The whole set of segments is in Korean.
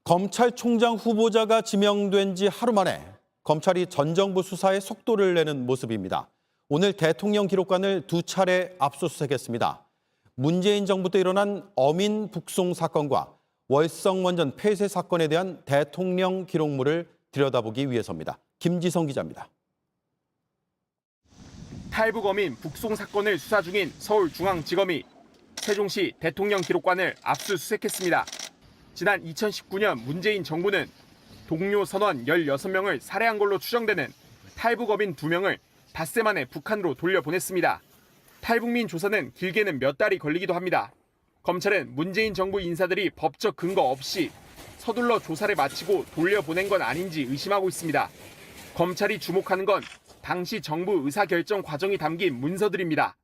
검찰총장 후보자가 지명된 지 하루 만에 검찰이 전 정부 수사에 속도를 내는 모습입니다. 오늘 대통령 기록관을 두 차례 압수수색했습니다. 문재인 정부 때 일어난 어민 북송 사건과 월성 원전 폐쇄 사건에 대한 대통령 기록물을 들여다보기 위해서입니다. 김지성 기자입니다. 탈북 어민 북송 사건을 수사 중인 서울중앙지검이 세종시 대통령 기록관을 압수수색했습니다. 지난 2019년 문재인 정부는 동료 선원 16명을 살해한 걸로 추정되는 탈북 어민 2명을 닷새 만에 북한으로 돌려보냈습니다. 탈북민 조사는 길게는 몇 달이 걸리기도 합니다. 검찰은 문재인 정부 인사들이 법적 근거 없이 서둘러 조사를 마치고 돌려보낸 건 아닌지 의심하고 있습니다. 검찰이 주목하는 건 당시 정부 의사결정 과정이 담긴 문서들입니다.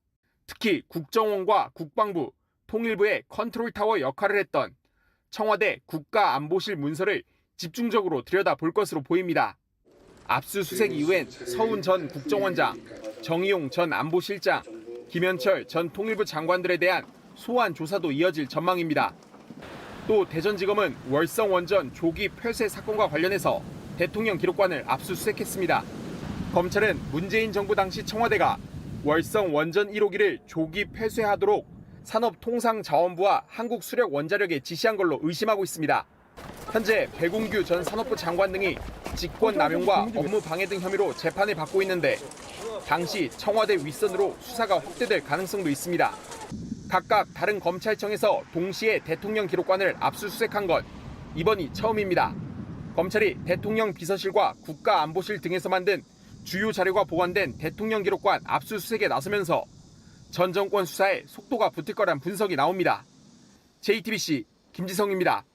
특히 국정원과 국방부, 통일부의 컨트롤타워 역할을 했던 청와대 국가안보실 문서를 집중적으로 들여다볼 것으로 보입니다. 압수수색 이후엔 서훈 전 국정원장, 정의용 전 안보실장, 김현철 전 통일부 장관들에 대한 소환 조사도 이어질 전망입니다. 또 대전지검은 월성 원전 조기 폐쇄 사건과 관련해서 대통령 기록관을 압수수색했습니다. 검찰은 문재인 정부 당시 청와대가 월성 원전 1호기를 조기 폐쇄하도록 산업통상자원부와 한국수력원자력에 지시한 걸로 의심하고 있습니다. 현재 배공규 전 산업부 장관 등이 직권남용과 업무방해 등 혐의로 재판을 받고 있는데 당시 청와대 윗선으로 수사가 확대될 가능성도 있습니다. 각각 다른 검찰청에서 동시에 대통령 기록관을 압수수색한 건 이번이 처음입니다. 검찰이 대통령 비서실과 국가안보실 등에서 만든 주요 자료가 보관된 대통령 기록관 압수수색에 나서면서 전 정권 수사에 속도가 붙을 거란 분석이 나옵니다. JTBC 김지성입니다.